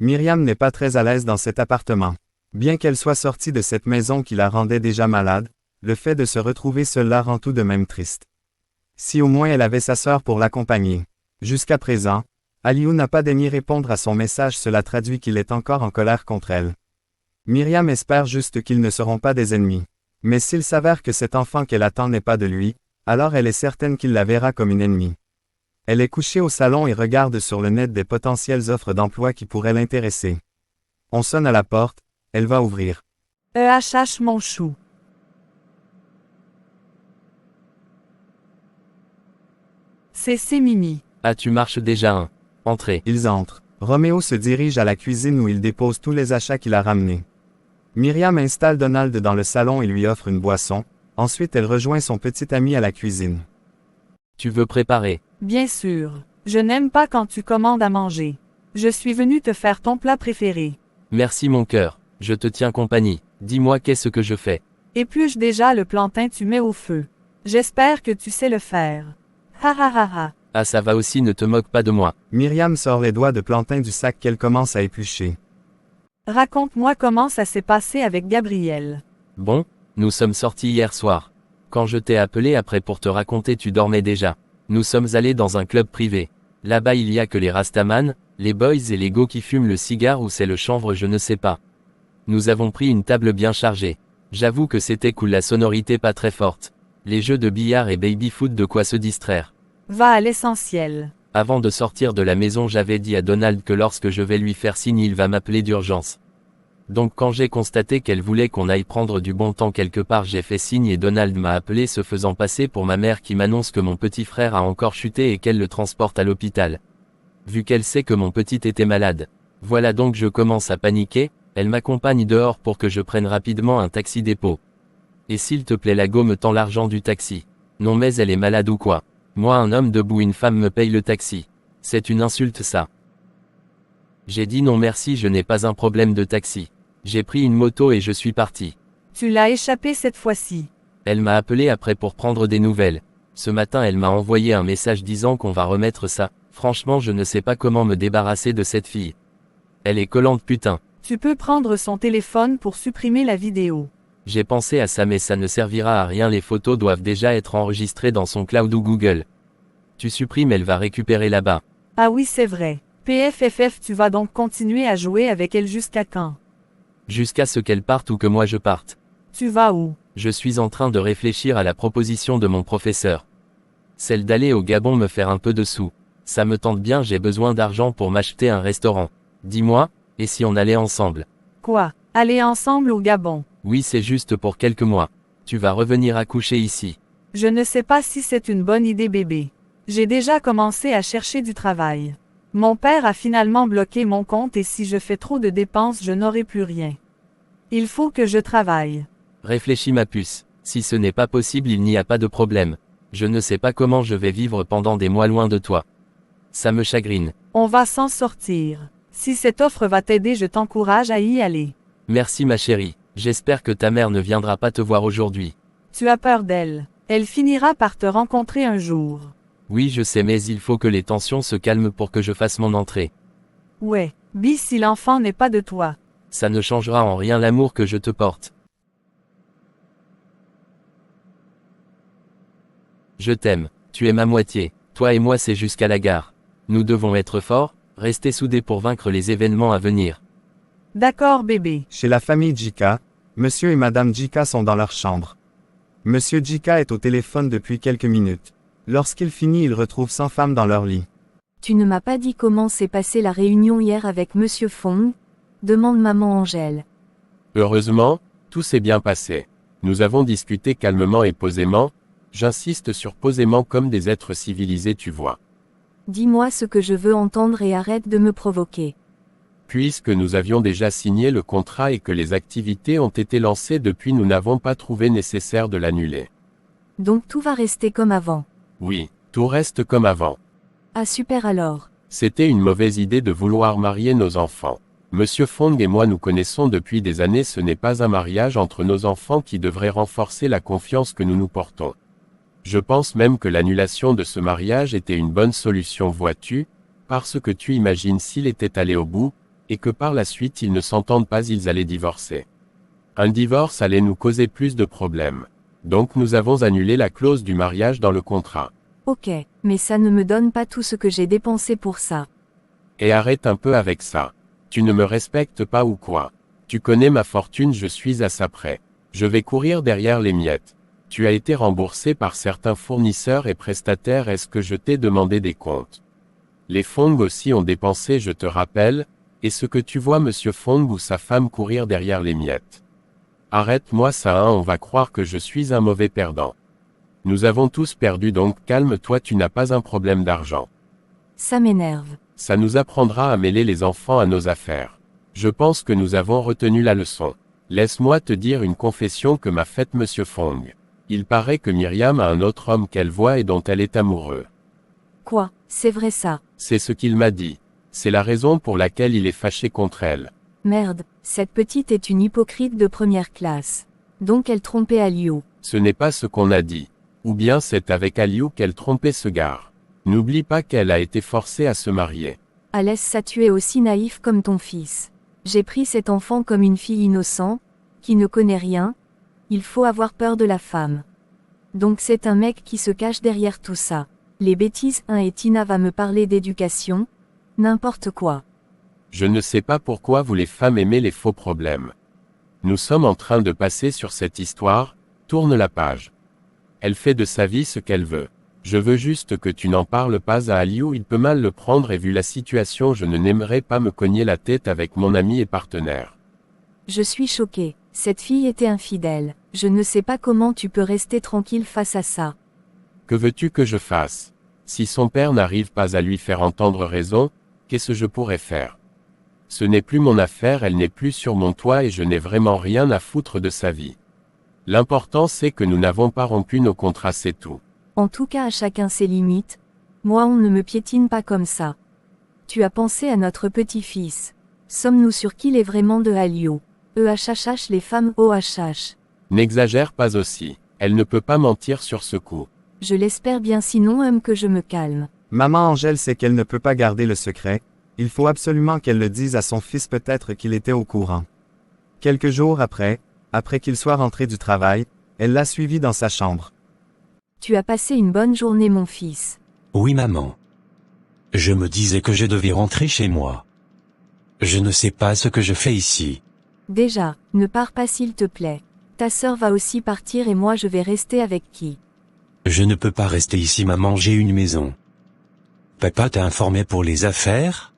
Myriam n'est pas très à l'aise dans cet appartement. Bien qu'elle soit sortie de cette maison qui la rendait déjà malade, le fait de se retrouver seule la rend tout de même triste. Si au moins elle avait sa sœur pour l'accompagner. Jusqu'à présent, Aliou n'a pas daigné répondre à son message, cela traduit qu'il est encore en colère contre elle. Myriam espère juste qu'ils ne seront pas des ennemis. Mais s'il s'avère que cet enfant qu'elle attend n'est pas de lui, alors elle est certaine qu'il la verra comme une ennemie. Elle est couchée au salon et regarde sur le net des potentielles offres d'emploi qui pourraient l'intéresser. On sonne à la porte, elle va ouvrir. Mon chou. C'est Mimi. Ah, tu marches déjà hein. Entrez. Ils entrent. Roméo se dirige à la cuisine où il dépose tous les achats qu'il a ramenés. Myriam installe Donald dans le salon et lui offre une boisson, ensuite elle rejoint son petit ami à la cuisine. Tu veux préparer? Bien sûr. Je n'aime pas quand tu commandes à manger. Je suis venu te faire ton plat préféré. Merci mon cœur, je te tiens compagnie. Dis-moi qu'est-ce que je fais? Épluche déjà le plantain, tu mets au feu. J'espère que tu sais le faire. Ha ha ha ha. Ah, ça va aussi, ne te moque pas de moi. Myriam sort les doigts de plantain du sac qu'elle commence à éplucher. Raconte-moi comment ça s'est passé avec Gabriel. Bon, nous sommes sortis hier soir. Quand je t'ai appelé après pour te raconter, tu dormais déjà. Nous sommes allés dans un club privé. Là-bas il y a que les Rastaman, les boys et les go qui fument le cigare ou c'est le chanvre, je ne sais pas. Nous avons pris une table bien chargée. J'avoue que c'était cool, la sonorité pas très forte. Les jeux de billard et baby-foot, de quoi se distraire. Va à l'essentiel. Avant de sortir de la maison, j'avais dit à Donald que lorsque je vais lui faire signe, il va m'appeler d'urgence. Donc quand j'ai constaté qu'elle voulait qu'on aille prendre du bon temps quelque part, j'ai fait signe et Donald m'a appelé, se faisant passer pour ma mère qui m'annonce que mon petit frère a encore chuté et qu'elle le transporte à l'hôpital. Vu qu'elle sait que mon petit était malade. Voilà, donc je commence à paniquer, elle m'accompagne dehors pour que je prenne rapidement un taxi dépôt. Et s'il te plaît, la go me tend l'argent du taxi. Non mais elle est malade ou quoi? Moi, un homme debout, une femme me paye le taxi. C'est une insulte ça. J'ai dit non merci, je n'ai pas un problème de taxi. J'ai pris une moto et je suis parti. Tu l'as échappé cette fois-ci. Elle m'a appelé après pour prendre des nouvelles. Ce matin elle m'a envoyé un message disant qu'on va remettre ça. Franchement je ne sais pas comment me débarrasser de cette fille. Elle est collante putain. Tu peux prendre son téléphone pour supprimer la vidéo. J'ai pensé à ça mais ça ne servira à rien, les photos doivent déjà être enregistrées dans son cloud ou Google. Tu supprimes, elle va récupérer là-bas. Ah oui c'est vrai. PFFF, tu vas donc continuer à jouer avec elle jusqu'à quand? Jusqu'à ce qu'elle parte ou que moi je parte. Tu vas où? Je suis en train de réfléchir à la proposition de mon professeur. Celle d'aller au Gabon me faire un peu de sous. Ça me tente bien, j'ai besoin d'argent pour m'acheter un restaurant. Dis-moi, et si on allait ensemble? Quoi? Aller ensemble au Gabon? Oui, c'est juste pour quelques mois. Tu vas revenir accoucher ici. Je ne sais pas si c'est une bonne idée bébé. J'ai déjà commencé à chercher du travail. Mon père a finalement bloqué mon compte et si je fais trop de dépenses, je n'aurai plus rien. Il faut que je travaille. Réfléchis ma puce. Si ce n'est pas possible, il n'y a pas de problème. Je ne sais pas comment je vais vivre pendant des mois loin de toi. Ça me chagrine. On va s'en sortir. Si cette offre va t'aider, je t'encourage à y aller. Merci ma chérie. J'espère que ta mère ne viendra pas te voir aujourd'hui. Tu as peur d'elle. Elle finira par te rencontrer un jour. Oui, je sais, mais il faut que les tensions se calment pour que je fasse mon entrée. Ouais, bis si l'enfant n'est pas de toi. Ça ne changera en rien l'amour que je te porte. Je t'aime, tu es ma moitié. Toi et moi c'est jusqu'à la gare. Nous devons être forts, rester soudés pour vaincre les événements à venir. D'accord bébé. Chez la famille Jika, monsieur et madame Jika sont dans leur chambre. Monsieur Jika est au téléphone depuis quelques minutes. Lorsqu'il finit, il retrouve 100 femmes dans leur lit. Tu ne m'as pas dit comment s'est passée la réunion hier avec Monsieur Fong? Demande maman Angèle. Heureusement, tout s'est bien passé. Nous avons discuté calmement et posément. J'insiste sur posément comme des êtres civilisés, tu vois. Dis-moi ce que je veux entendre et arrête de me provoquer. Puisque nous avions déjà signé le contrat et que les activités ont été lancées depuis, nous n'avons pas trouvé nécessaire de l'annuler. Donc tout va rester comme avant. Oui, tout reste comme avant. Ah super alors. C'était une mauvaise idée de vouloir marier nos enfants. Monsieur Fong et moi nous connaissons depuis des années, ce n'est pas un mariage entre nos enfants qui devrait renforcer la confiance que nous nous portons. Je pense même que l'annulation de ce mariage était une bonne solution, vois-tu, parce que tu imagines s'il était allé au bout, Et que par la suite ils ne s'entendent pas, ils allaient divorcer. Un divorce allait nous causer plus de problèmes. Donc nous avons annulé la clause du mariage dans le contrat. Ok, mais ça ne me donne pas tout ce que j'ai dépensé pour ça. Et arrête un peu avec ça. Tu ne me respectes pas ou quoi? Tu connais ma fortune, je suis à ça près. Je vais courir derrière les miettes. Tu as été remboursé par certains fournisseurs et prestataires, est-ce que je t'ai demandé des comptes? Les Fong aussi ont dépensé, je te rappelle, et ce que tu vois monsieur Fong ou sa femme courir derrière les miettes. Arrête-moi ça hein, on va croire que je suis un mauvais perdant. Nous avons tous perdu donc calme-toi, tu n'as pas un problème d'argent. Ça m'énerve. Ça nous apprendra à mêler les enfants à nos affaires. Je pense que nous avons retenu la leçon. Laisse-moi te dire une confession que m'a faite monsieur Fong. Il paraît que Myriam a un autre homme qu'elle voit et dont elle est amoureuse. Quoi, c'est vrai ça? C'est ce qu'il m'a dit. C'est la raison pour laquelle il est fâché contre elle. Merde, cette petite est une hypocrite de première classe. Donc elle trompait Aliou. Ce n'est pas ce qu'on a dit. Ou bien c'est avec Aliou qu'elle trompait ce gars. N'oublie pas qu'elle a été forcée à se marier. Alès, ça tu es aussi naïf comme ton fils. J'ai pris cet enfant comme une fille innocente, qui ne connaît rien. Il faut avoir peur de la femme. Donc c'est un mec qui se cache derrière tout ça. Les bêtises, et Tina va me parler d'éducation. N'importe quoi. Je ne sais pas pourquoi vous les femmes aimez les faux problèmes. Nous sommes en train de passer sur cette histoire, tourne la page. Elle fait de sa vie ce qu'elle veut. Je veux juste que tu n'en parles pas à Aliou, il peut mal le prendre et vu la situation je n'aimerais pas me cogner la tête avec mon ami et partenaire. Je suis choquée. Cette fille était infidèle. Je ne sais pas comment tu peux rester tranquille face à ça. Que veux-tu que je fasse? Si son père n'arrive pas à lui faire entendre raison, qu'est-ce que je pourrais faire? Ce n'est plus mon affaire, elle n'est plus sur mon toit et je n'ai vraiment rien à foutre de sa vie. L'important c'est que nous n'avons pas rompu nos contrats, c'est tout. En tout cas à chacun ses limites. Moi on ne me piétine pas comme ça. Tu as pensé à notre petit-fils. Sommes-nous sûrs qu'il est vraiment de Aliou? EHHH les femmes OHH. N'exagère pas aussi. Elle ne peut pas mentir sur ce coup. Je l'espère bien sinon que je me calme. Maman Angèle sait qu'elle ne peut pas garder le secret. Il faut absolument qu'elle le dise à son fils, peut-être qu'il était au courant. Quelques jours après qu'il soit rentré du travail, elle l'a suivi dans sa chambre. Tu as passé une bonne journée mon fils. Oui maman. Je me disais que je devais rentrer chez moi. Je ne sais pas ce que je fais ici. Déjà, ne pars pas s'il te plaît. Ta sœur va aussi partir et moi je vais rester avec qui? Je ne peux pas rester ici maman, j'ai une maison. Papa t'a informé pour les affaires?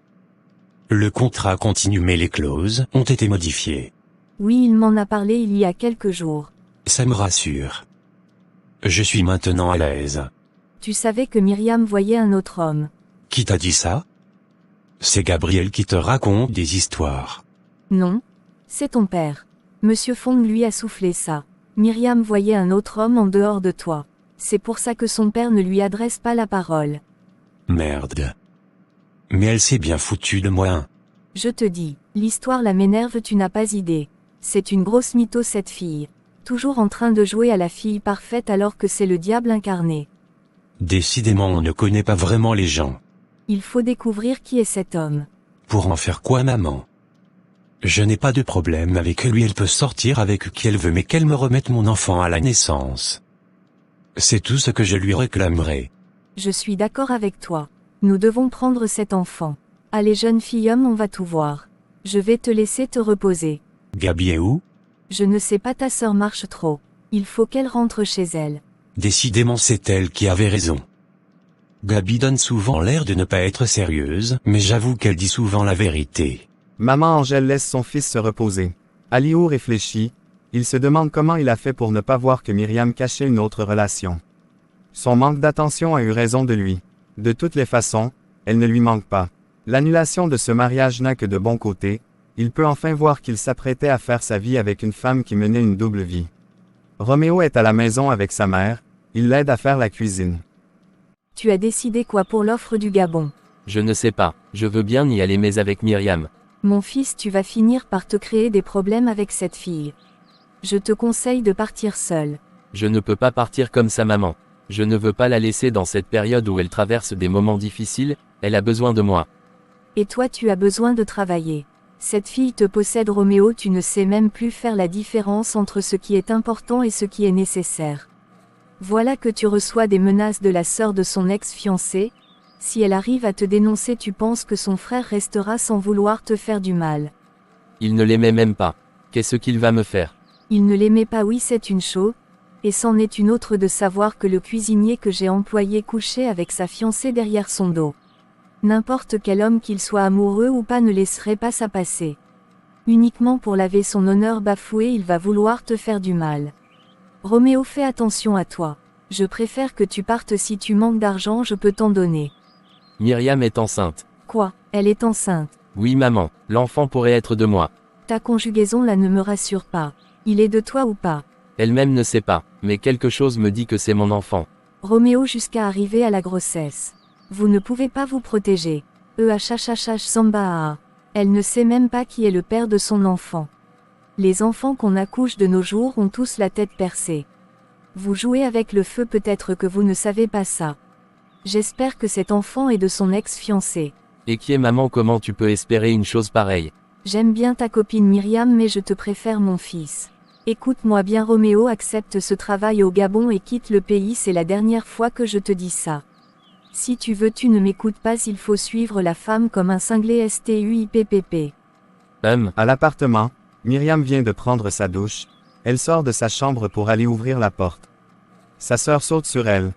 Le contrat continue mais les clauses ont été modifiées. Oui, il m'en a parlé il y a quelques jours. Ça me rassure. Je suis maintenant à l'aise. Tu savais que Myriam voyait un autre homme. Qui t'a dit ça? C'est Gabriel qui te raconte des histoires. Non. C'est ton père. Monsieur Fong lui a soufflé ça. Myriam voyait un autre homme en dehors de toi. C'est pour ça que son père ne lui adresse pas la parole. Merde. Mais elle s'est bien foutue de moi. Hein. Je te dis, l'histoire la m'énerve, tu n'as pas idée. C'est une grosse mytho cette fille. Toujours en train de jouer à la fille parfaite alors que c'est le diable incarné. Décidément on ne connaît pas vraiment les gens. Il faut découvrir qui est cet homme. Pour en faire quoi maman? Je n'ai pas de problème avec lui, elle peut sortir avec qui elle veut mais qu'elle me remette mon enfant à la naissance. C'est tout ce que je lui réclamerai. Je suis d'accord avec toi. Nous devons prendre cet enfant. Allez jeune fille homme, on va tout voir. Je vais te laisser te reposer. Gabi est où? Je ne sais pas, ta sœur marche trop. Il faut qu'elle rentre chez elle. Décidément c'est elle qui avait raison. Gabi donne souvent l'air de ne pas être sérieuse, mais j'avoue qu'elle dit souvent la vérité. Maman Angèle laisse son fils se reposer. Aliou réfléchit. Il se demande comment il a fait pour ne pas voir que Myriam cachait une autre relation. Son manque d'attention a eu raison de lui. De toutes les façons, elle ne lui manque pas. L'annulation de ce mariage n'a que de bons côtés. Il peut enfin voir qu'il s'apprêtait à faire sa vie avec une femme qui menait une double vie. Roméo est à la maison avec sa mère. Il l'aide à faire la cuisine. Tu as décidé quoi pour l'offre du Gabon? Je ne sais pas, je veux bien y aller mais avec Myriam. Mon fils, tu vas finir par te créer des problèmes avec cette fille. Je te conseille de partir seul. Je ne peux pas partir comme sa maman. Je ne veux pas la laisser dans cette période où elle traverse des moments difficiles, elle a besoin de moi. Et toi tu as besoin de travailler. Cette fille te possède Roméo, tu ne sais même plus faire la différence entre ce qui est important et ce qui est nécessaire. Voilà que tu reçois des menaces de la sœur de son ex-fiancé. Si elle arrive à te dénoncer, tu penses que son frère restera sans vouloir te faire du mal. Il ne l'aimait même pas. Qu'est-ce qu'il va me faire? Il ne l'aimait pas, oui, c'est une chose, et c'en est une autre de savoir que le cuisinier que j'ai employé couchait avec sa fiancée derrière son dos. N'importe quel homme, qu'il soit amoureux ou pas, ne laisserait pas ça passer. Uniquement pour laver son honneur bafoué, il va vouloir te faire du mal. Roméo, fais attention à toi. Je préfère que tu partes. Si tu manques d'argent, je peux t'en donner. Myriam est enceinte. Quoi? Elle est enceinte? Oui maman, l'enfant pourrait être de moi. Ta conjugaison là ne me rassure pas. Il est de toi ou pas? Elle-même ne sait pas, mais quelque chose me dit que c'est mon enfant. Roméo, jusqu'à arriver à la grossesse. Vous ne pouvez pas vous protéger. Samba. Elle ne sait même pas qui est le père de son enfant. Les enfants qu'on accouche de nos jours ont tous la tête percée. Vous jouez avec le feu, peut-être que vous ne savez pas ça. J'espère que cet enfant est de son ex-fiancé. Et qui est maman? Comment tu peux espérer une chose pareille? J'aime bien ta copine Myriam, mais je te préfère mon fils. Écoute-moi bien Roméo, accepte ce travail au Gabon et quitte le pays, c'est la dernière fois que je te dis ça. Si tu veux, tu ne m'écoutes pas, il faut suivre la femme comme un cinglé STUIPPP. À l'appartement, Myriam vient de prendre sa douche. Elle sort de sa chambre pour aller ouvrir la porte. Sa sœur saute sur elle.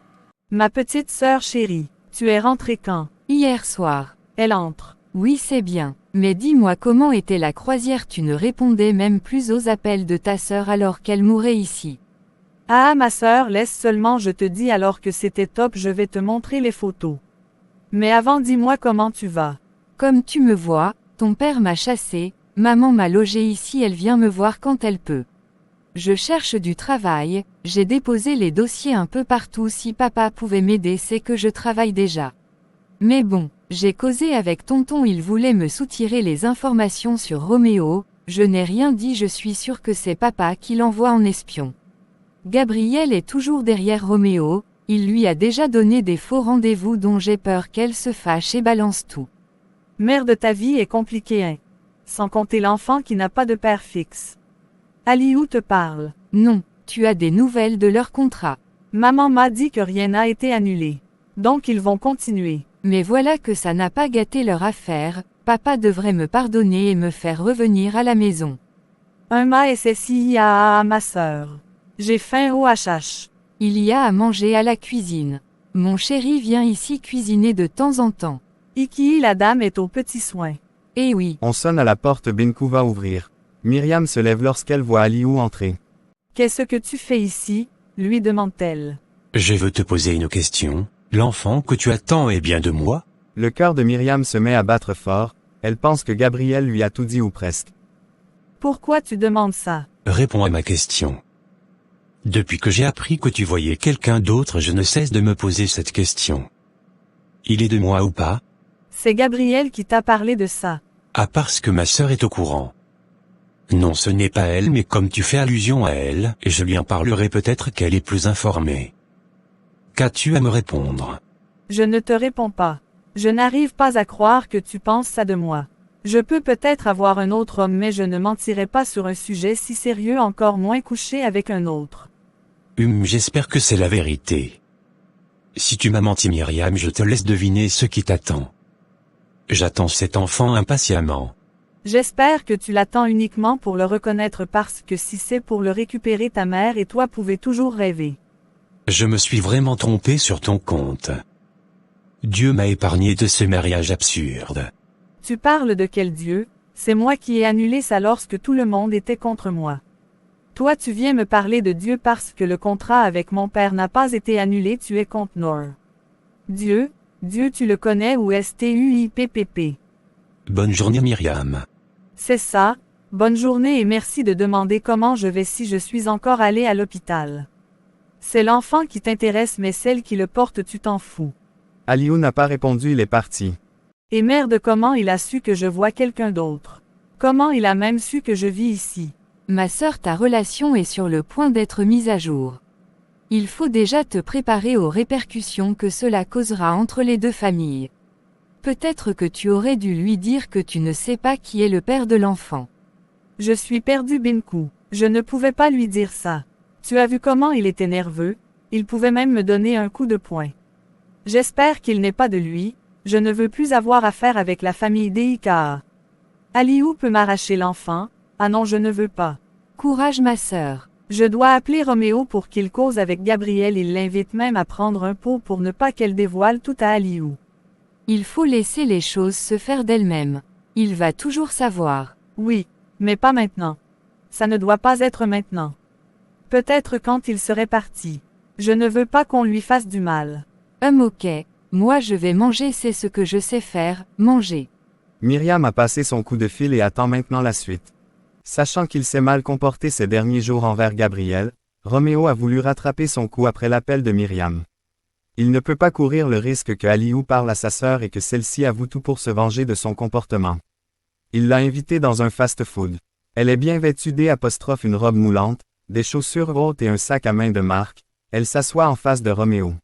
Ma petite sœur chérie, tu es rentrée quand? Hier soir. Elle entre. Oui, c'est bien. Mais dis-moi, comment était la croisière? Tu ne répondais même plus aux appels de ta sœur alors qu'elle mourait ici. Ah ma sœur, laisse seulement, je te dis alors que c'était top, je vais te montrer les photos. Mais avant, dis-moi comment tu vas. Comme tu me vois, ton père m'a chassé, maman m'a logé ici, elle vient me voir quand elle peut. Je cherche du travail, j'ai déposé les dossiers un peu partout, si papa pouvait m'aider c'est que je travaille déjà. Mais bon, j'ai causé avec tonton, il voulait me soutirer les informations sur Roméo, je n'ai rien dit, je suis sûre que c'est papa qui l'envoie en espion. Gabrielle est toujours derrière Roméo, il lui a déjà donné des faux rendez-vous dont j'ai peur qu'elle se fâche et balance tout. Merde, ta vie est compliquée, hein. Sans compter l'enfant qui n'a pas de père fixe. Aliou te parle. Non, tu as des nouvelles de leur contrat. Maman m'a dit que rien n'a été annulé. Donc ils vont continuer. Mais voilà que ça n'a pas gâté leur affaire, papa devrait me pardonner et me faire revenir à la maison. Un ma SSIA à ma sœur. J'ai faim au HH. Il y a à manger à la cuisine. Mon chéri vient ici cuisiner de temps en temps. Iki, la dame est aux petits soins. Eh oui. On sonne à la porte, Binkou va ouvrir. Myriam se lève lorsqu'elle voit Aliou entrer. Qu'est-ce que tu fais ici? Lui demande-t-elle. Je veux te poser une question. L'enfant que tu attends est bien de moi? Le cœur de Myriam se met à battre fort, elle pense que Gabriel lui a tout dit ou presque. Pourquoi tu demandes ça? Réponds à ma question. Depuis que j'ai appris que tu voyais quelqu'un d'autre, je ne cesse de me poser cette question. Il est de moi ou pas? C'est Gabriel qui t'a parlé de ça. Ah, parce que ma sœur est au courant. Non, ce n'est pas elle, mais comme tu fais allusion à elle, et je lui en parlerai, peut-être qu'elle est plus informée. Qu'as-tu à me répondre? Je ne te réponds pas. Je n'arrive pas à croire que tu penses ça de moi. Je peux peut-être avoir un autre homme, mais je ne mentirai pas sur un sujet si sérieux, encore moins coucher avec un autre. J'espère que c'est la vérité. Si tu m'as menti Myriam, je te laisse deviner ce qui t'attend. J'attends cet enfant impatiemment. J'espère que tu l'attends uniquement pour le reconnaître, parce que si c'est pour le récupérer, ta mère et toi pouvez toujours rêver. Je me suis vraiment trompé sur ton compte. Dieu m'a épargné de ce mariage absurde. Tu parles de quel Dieu? C'est moi qui ai annulé ça lorsque tout le monde était contre moi. Toi tu viens me parler de Dieu parce que le contrat avec mon père n'a pas été annulé, tu es contre Nor. Dieu tu le connais ou STUIPPP? Bonne journée Myriam. C'est ça, bonne journée et merci de demander comment je vais si je suis encore allée à l'hôpital. C'est l'enfant qui t'intéresse, mais celle qui le porte tu t'en fous. Aliou n'a pas répondu, il est parti. Et merde, comment il a su que je vois quelqu'un d'autre? Comment il a même su que je vis ici? Ma sœur, ta relation est sur le point d'être mise à jour. Il faut déjà te préparer aux répercussions que cela causera entre les deux familles. Peut-être que tu aurais dû lui dire que tu ne sais pas qui est le père de l'enfant. Je suis perdu Binku. Je ne pouvais pas lui dire ça. Tu as vu comment il était nerveux, il pouvait même me donner un coup de poing. J'espère qu'il n'est pas de lui, je ne veux plus avoir affaire avec la famille Deika. Aliou peut m'arracher l'enfant, ah non je ne veux pas. Courage ma sœur. Je dois appeler Roméo pour qu'il cause avec Gabriel, il l'invite même à prendre un pot pour ne pas qu'elle dévoile tout à Aliou. Il faut laisser les choses se faire d'elles-mêmes. Il va toujours savoir. Oui, mais pas maintenant. Ça ne doit pas être maintenant. Peut-être quand il serait parti. Je ne veux pas qu'on lui fasse du mal. Ok, moi je vais manger, c'est ce que je sais faire, manger. Myriam a passé son coup de fil et attend maintenant la suite. Sachant qu'il s'est mal comporté ces derniers jours envers Gabriel, Roméo a voulu rattraper son coup après l'appel de Myriam. Il ne peut pas courir le risque que Aliou parle à sa sœur et que celle-ci avoue tout pour se venger de son comportement. Il l'a invitée dans un fast-food. Elle est bien vêtue une robe moulante, des chaussures hautes et un sac à main de marque. Elle s'assoit en face de Roméo.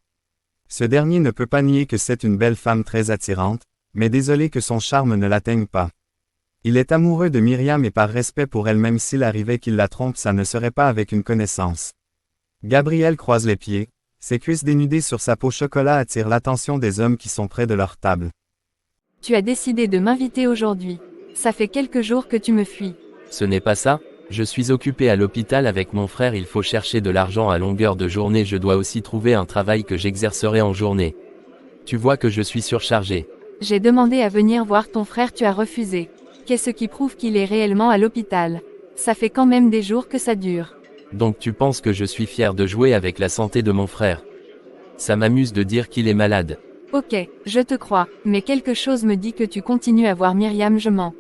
Ce dernier ne peut pas nier que c'est une belle femme très attirante, mais désolé que son charme ne l'atteigne pas. Il est amoureux de Myriam et par respect pour elle, même s'il arrivait qu'il la trompe, ça ne serait pas avec une connaissance. Gabriel croise les pieds, ses cuisses dénudées sur sa peau chocolat attirent l'attention des hommes qui sont près de leur table. Tu as décidé de m'inviter aujourd'hui. Ça fait quelques jours que tu me fuis. Ce n'est pas ça, je suis occupé à l'hôpital avec mon frère, il faut chercher de l'argent à longueur de journée, je dois aussi trouver un travail que j'exercerai en journée. Tu vois que je suis surchargé. J'ai demandé à venir voir ton frère, tu as refusé. Qu'est-ce qui prouve qu'il est réellement à l'hôpital? Ça fait quand même des jours que ça dure. Donc tu penses que je suis fier de jouer avec la santé de mon frère? Ça m'amuse de dire qu'il est malade. Ok, je te crois, mais quelque chose me dit que tu continues à voir Myriam, je mens.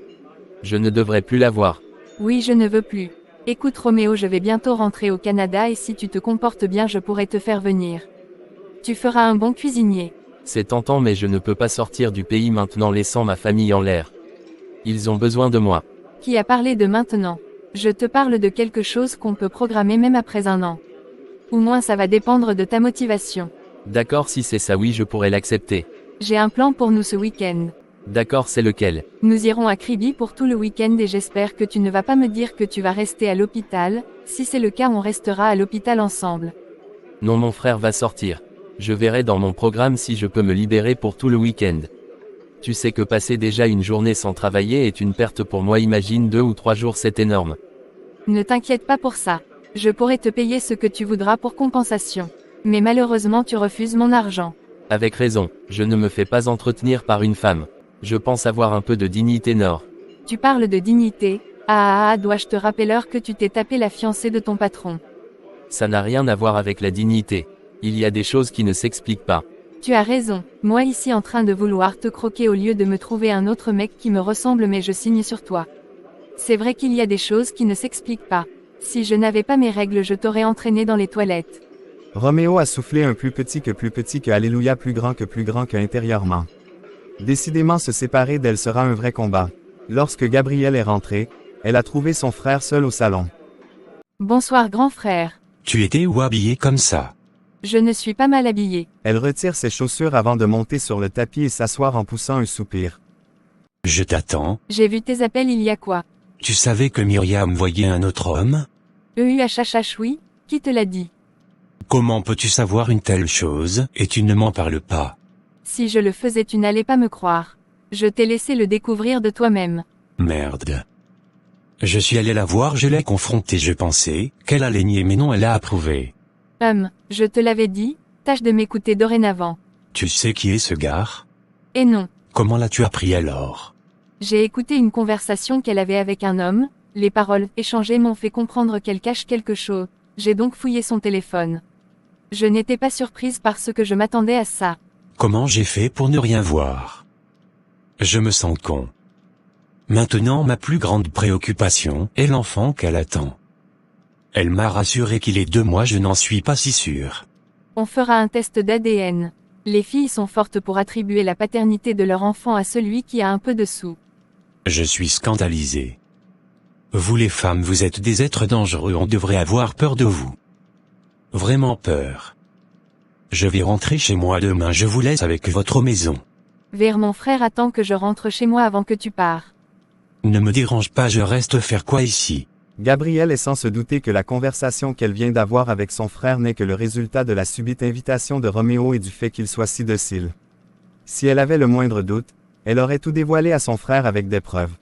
Je ne devrais plus la voir. Oui, je ne veux plus. Écoute Roméo, je vais bientôt rentrer au Canada et si tu te comportes bien, je pourrai te faire venir. Tu feras un bon cuisinier. C'est tentant mais je ne peux pas sortir du pays maintenant laissant ma famille en l'air. Ils ont besoin de moi. Qui a parlé de maintenant? Je te parle de quelque chose qu'on peut programmer même après un an. Ou moins ça va dépendre de ta motivation. D'accord, si c'est ça, oui, je pourrais l'accepter. J'ai un plan pour nous ce week-end. D'accord, c'est lequel? Nous irons à Kribi pour tout le week-end et j'espère que tu ne vas pas me dire que tu vas rester à l'hôpital. Si c'est le cas, on restera à l'hôpital ensemble. Non, mon frère va sortir. Je verrai dans mon programme si je peux me libérer pour tout le week-end. Tu sais que passer déjà une journée sans travailler est une perte pour moi, imagine 2 ou 3 jours, c'est énorme. Ne t'inquiète pas pour ça. Je pourrai te payer ce que tu voudras pour compensation. Mais malheureusement tu refuses mon argent. Avec raison, je ne me fais pas entretenir par une femme. Je pense avoir un peu de dignité, Nord. Tu parles de dignité, dois-je te rappeler que tu t'es tapé la fiancée de ton patron? Ça n'a rien à voir avec la dignité. Il y a des choses qui ne s'expliquent pas. Tu as raison, moi ici en train de vouloir te croquer au lieu de me trouver un autre mec qui me ressemble, mais je signe sur toi. C'est vrai qu'il y a des choses qui ne s'expliquent pas. Si je n'avais pas mes règles, je t'aurais entraîné dans les toilettes. Roméo a soufflé un plus petit que Alléluia, plus grand que intérieurement. Décidément, se séparer d'elle sera un vrai combat. Lorsque Gabriel est rentré, elle a trouvé son frère seul au salon. Bonsoir grand frère. Tu étais où habillé comme ça? Je ne suis pas mal habillée. Elle retire ses chaussures avant de monter sur le tapis et s'asseoir en poussant un soupir. Je t'attends. J'ai vu tes appels, il y a quoi? Tu savais que Myriam voyait un autre homme? Oui, qui te l'a dit? Comment peux-tu savoir une telle chose, et tu ne m'en parles pas? Si je le faisais, tu n'allais pas me croire. Je t'ai laissé le découvrir de toi-même. Merde. Je suis allé la voir, je l'ai confrontée, je pensais qu'elle allait nier, mais non, elle a approuvé. Je te l'avais dit, tâche de m'écouter dorénavant. Tu sais qui est ce gars? Et non. Comment l'as-tu appris alors? J'ai écouté une conversation qu'elle avait avec un homme, les paroles échangées m'ont fait comprendre qu'elle cache quelque chose, j'ai donc fouillé son téléphone. Je n'étais pas surprise parce que je m'attendais à ça. Comment j'ai fait pour ne rien voir? Je me sens con. Maintenant ma plus grande préoccupation est l'enfant qu'elle attend. Elle m'a rassuré qu'il est 2 mois, je n'en suis pas si sûr. On fera un test d'ADN. Les filles sont fortes pour attribuer la paternité de leur enfant à celui qui a un peu de sous. Je suis scandalisé. Vous les femmes, vous êtes des êtres dangereux, on devrait avoir peur de vous. Vraiment peur. Je vais rentrer chez moi demain, je vous laisse avec votre maison. Vers mon frère attend que je rentre chez moi avant que tu pars. Ne me dérange pas, je reste faire quoi ici? Gabrielle est sans se douter que la conversation qu'elle vient d'avoir avec son frère n'est que le résultat de la subite invitation de Roméo et du fait qu'il soit si docile. Si elle avait le moindre doute, elle aurait tout dévoilé à son frère avec des preuves.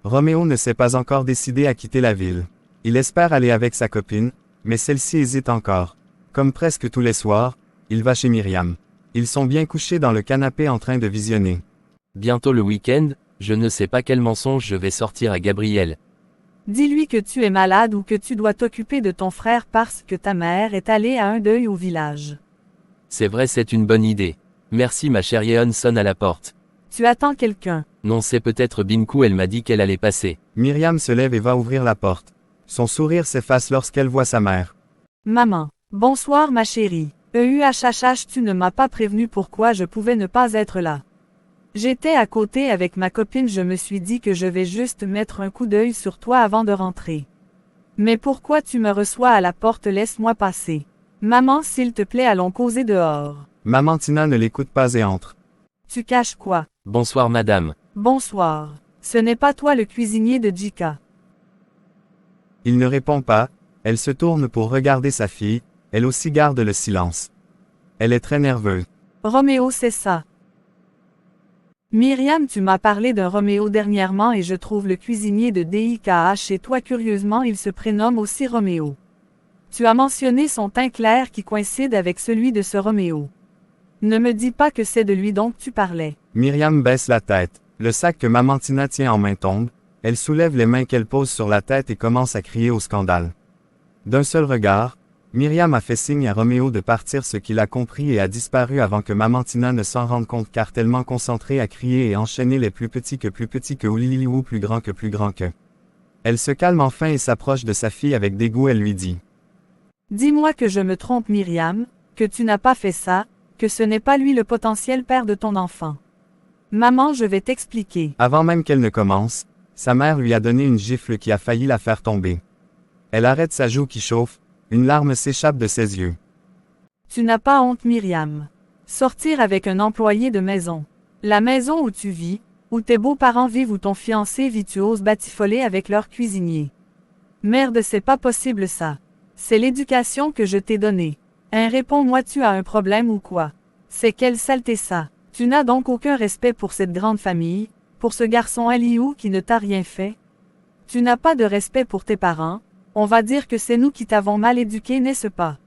Roméo ne s'est pas encore décidé à quitter la ville. Il espère aller avec sa copine, mais celle-ci hésite encore. Comme presque tous les soirs, il va chez Myriam. Ils sont bien couchés dans le canapé en train de visionner. Bientôt le week-end, je ne sais pas quel mensonge je vais sortir à Gabrielle. Dis-lui que tu es malade ou que tu dois t'occuper de ton frère parce que ta mère est allée à un deuil au village. C'est vrai, c'est une bonne idée. Merci, ma chère. Yeon sonne à la porte. Tu attends quelqu'un. Non, c'est peut-être Binku, elle m'a dit qu'elle allait passer. Myriam se lève et va ouvrir la porte. Son sourire s'efface lorsqu'elle voit sa mère. Maman. Bonsoir ma chérie. Tu ne m'as pas prévenu pourquoi je pouvais ne pas être là. J'étais à côté avec ma copine, je me suis dit que je vais juste mettre un coup d'œil sur toi avant de rentrer. Mais pourquoi tu me reçois à la porte? Laisse-moi passer. Maman, s'il te plaît, allons causer dehors. Maman Tina ne l'écoute pas et entre. Tu caches quoi? Bonsoir madame. Bonsoir. Ce n'est pas toi le cuisinier de Jika. Il ne répond pas, elle se tourne pour regarder sa fille, elle aussi garde le silence. Elle est très nerveuse. Roméo, c'est ça. Myriam, tu m'as parlé d'un Roméo dernièrement et je trouve le cuisinier de DIKA chez toi. Curieusement, il se prénomme aussi Roméo. Tu as mentionné son teint clair qui coïncide avec celui de ce Roméo. Ne me dis pas que c'est de lui dont tu parlais. Myriam baisse la tête. Le sac que maman Tina tient en main tombe. Elle soulève les mains qu'elle pose sur la tête et commence à crier au scandale. D'un seul regard, Myriam a fait signe à Roméo de partir, ce qu'il a compris, et a disparu avant que maman Tina ne s'en rende compte, car tellement concentrée à crier et enchaîner les plus petits que Oulililiou, plus grand que. Elle se calme enfin et s'approche de sa fille avec dégoût. Elle lui dit. Dis-moi que je me trompe Myriam, que tu n'as pas fait ça, que ce n'est pas lui le potentiel père de ton enfant. Maman, je vais t'expliquer. Avant même qu'elle ne commence, sa mère lui a donné une gifle qui a failli la faire tomber. Elle arrête sa joue qui chauffe, une larme s'échappe de ses yeux. Tu n'as pas honte Myriam. Sortir avec un employé de maison. La maison où tu vis, où tes beaux-parents vivent, où ton fiancé vit, tu oses batifoler avec leur cuisinier. Merde, c'est pas possible ça. C'est l'éducation que je t'ai donnée. Réponds-moi, tu as un problème ou quoi? C'est quelle saleté ça? Tu n'as donc aucun respect pour cette grande famille, pour ce garçon Aliou qui ne t'a rien fait? Tu n'as pas de respect pour tes parents? On va dire que c'est nous qui t'avons mal éduqué, n'est-ce pas?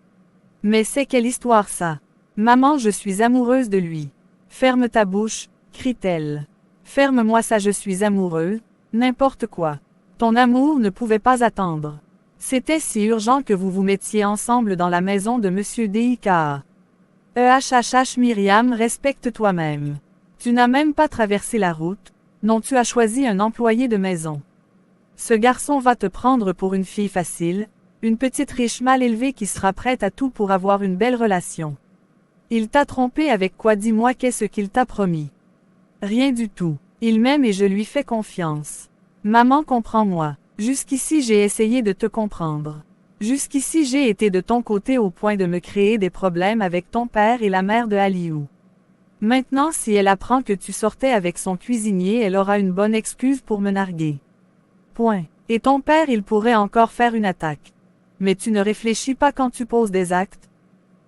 Mais c'est quelle histoire ça? Maman, je suis amoureuse de lui. Ferme ta bouche, crie-t-elle. Ferme-moi ça, je suis amoureuse, n'importe quoi. Ton amour ne pouvait pas attendre. C'était si urgent que vous vous mettiez ensemble dans la maison de Monsieur DIKA. Myriam, respecte toi-même. Tu n'as même pas traversé la route, non, tu as choisi un employé de maison. Ce garçon va te prendre pour une fille facile, une petite riche mal élevée qui sera prête à tout pour avoir une belle relation. Il t'a trompé avec quoi? Dis-moi, qu'est-ce qu'il t'a promis? Rien du tout. Il m'aime et je lui fais confiance. Maman, comprends-moi. Jusqu'ici j'ai essayé de te comprendre. Jusqu'ici j'ai été de ton côté au point de me créer des problèmes avec ton père et la mère de Aliou. Maintenant, si elle apprend que tu sortais avec son cuisinier, elle aura une bonne excuse pour me narguer. Point. Et ton père, il pourrait encore faire une attaque. Mais tu ne réfléchis pas quand tu poses des actes?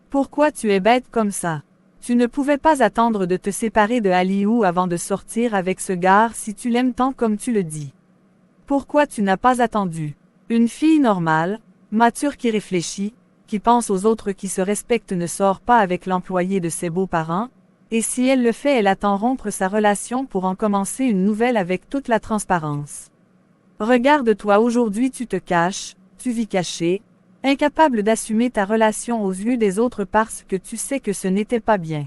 Pourquoi tu es bête comme ça? Tu ne pouvais pas attendre de te séparer de Aliou avant de sortir avec ce gars si tu l'aimes tant comme tu le dis. Pourquoi tu n'as pas attendu? Une fille normale, mature qui réfléchit, qui pense aux autres, qui se respecte ne sort pas avec l'employé de ses beaux-parents, et si elle le fait, elle attend rompre sa relation pour en commencer une nouvelle avec toute la transparence. Regarde-toi aujourd'hui, tu te caches, tu vis caché, incapable d'assumer ta relation aux yeux des autres parce que tu sais que ce n'était pas bien.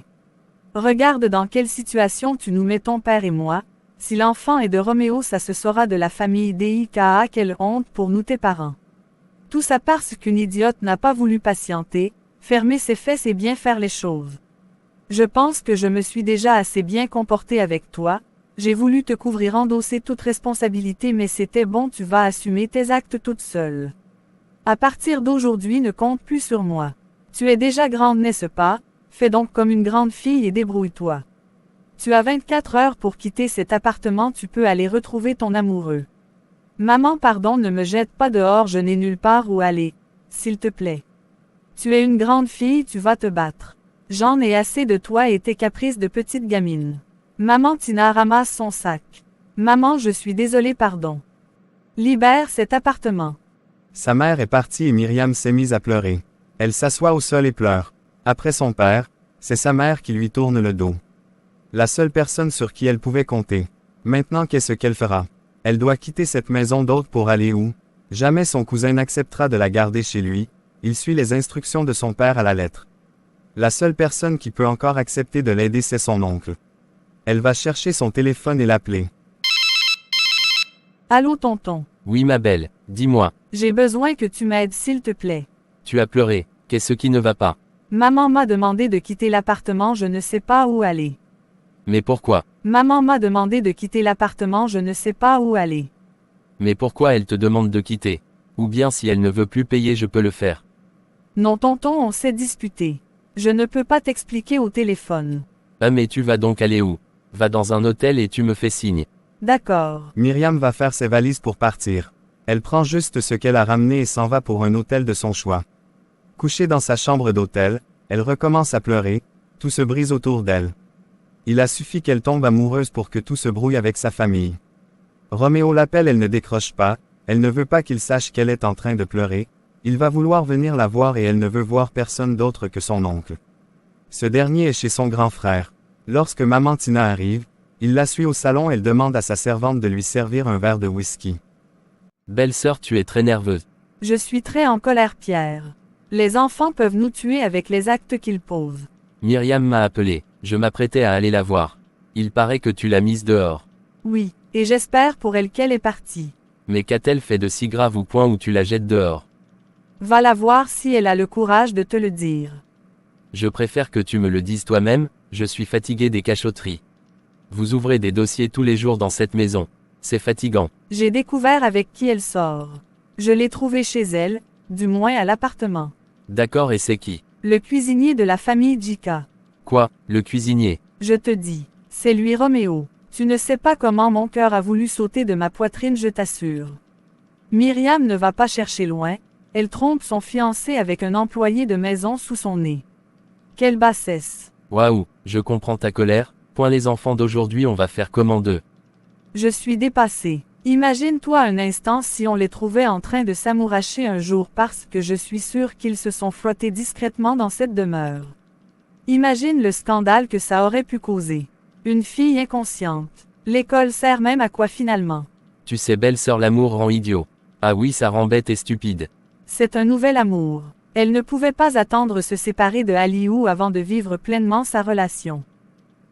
Regarde dans quelle situation tu nous mets, ton père et moi. Si l'enfant est de Roméo, ça se saura de la famille DIKA. Quelle honte pour nous, tes parents. Tout ça parce qu'une idiote n'a pas voulu patienter, fermer ses fesses et bien faire les choses. Je pense que je me suis déjà assez bien comportée avec toi. J'ai voulu te couvrir, endosser toute responsabilité, mais c'était bon, tu vas assumer tes actes toute seule. À partir d'aujourd'hui, ne compte plus sur moi. Tu es déjà grande, n'est-ce pas? Fais donc comme une grande fille et débrouille-toi. Tu as 24 heures pour quitter cet appartement, tu peux aller retrouver ton amoureux. Maman, pardon, ne me jette pas dehors, je n'ai nulle part où aller. S'il te plaît. Tu es une grande fille, tu vas te battre. J'en ai assez de toi et tes caprices de petite gamine. Maman, Tina ramasse son sac. Maman, je suis désolée, pardon. Libère cet appartement. Sa mère est partie et Myriam s'est mise à pleurer. Elle s'assoit au sol et pleure. Après son père, c'est sa mère qui lui tourne le dos. La seule personne sur qui elle pouvait compter. Maintenant, qu'est-ce qu'elle fera? Elle doit quitter cette maison d'hôte pour aller où? Jamais son cousin n'acceptera de la garder chez lui. Il suit les instructions de son père à la lettre. La seule personne qui peut encore accepter de l'aider, c'est son oncle. Elle va chercher son téléphone et l'appeler. Allô, tonton. Oui ma belle, dis-moi, J'ai besoin que tu m'aides, s'il te plaît. tu as pleuré, qu'est-ce qui ne va pas? Maman m'a demandé de quitter l'appartement, je ne sais pas où aller. Mais pourquoi? Maman m'a demandé de quitter l'appartement, je ne sais pas où aller. Mais pourquoi elle te demande de quitter? Ou bien si elle ne veut plus payer, je peux le faire. Non, tonton, on s'est disputé. Je ne peux pas t'expliquer au téléphone. Ah mais tu vas donc aller où? Va dans un hôtel et tu me fais signe. D'accord. Myriam va faire ses valises pour partir. Elle prend juste ce qu'elle a ramené et s'en va pour un hôtel de son choix. Couchée dans sa chambre d'hôtel, elle recommence à pleurer, tout se brise autour d'elle. Il a suffi qu'elle tombe amoureuse pour que tout se brouille avec sa famille. Roméo l'appelle, elle ne décroche pas, elle ne veut pas qu'il sache qu'elle est en train de pleurer, il va vouloir venir la voir et elle ne veut voir personne d'autre que son oncle. Ce dernier est chez son grand frère. Lorsque maman Tina arrive, il la suit au salon, elle demande à sa servante de lui servir un verre de whisky. Belle-sœur, tu es très nerveuse. Je suis très en colère, Pierre. Les enfants peuvent nous tuer avec les actes qu'ils posent. Myriam m'a appelé, je m'apprêtais à aller la voir. Il paraît que tu l'as mise dehors. Oui, et j'espère pour elle qu'elle est partie. Mais qu'a-t-elle fait de si grave au point où tu la jettes dehors? Va la voir si elle a le courage de te le dire. Je préfère que tu me le dises toi-même, je suis fatigué des cachotteries. Vous ouvrez des dossiers tous les jours dans cette maison. C'est fatigant. J'ai découvert avec qui elle sort. Je l'ai trouvée chez elle, du moins à l'appartement. D'accord, et c'est qui? Le cuisinier de la famille Jika. Quoi, le cuisinier? Je te dis, c'est lui Roméo. Tu ne sais pas comment mon cœur a voulu sauter de ma poitrine, je t'assure. Myriam ne va pas chercher loin, elle trompe son fiancé avec un employé de maison sous son nez. Quelle bassesse. Waouh, je comprends ta colère, point les enfants d'aujourd'hui, on va faire comment d'eux? Je suis dépassée. Imagine-toi un instant si on les trouvait en train de s'amouracher un jour parce que je suis sûre qu'ils se sont frottés discrètement dans cette demeure. Imagine le scandale que ça aurait pu causer. Une fille inconsciente. L'école sert même à quoi finalement? Tu sais, belle-sœur, l'amour rend idiot. Ah oui, ça rend bête et stupide. C'est un nouvel amour. Elle ne pouvait pas attendre se séparer de Aliou avant de vivre pleinement sa relation.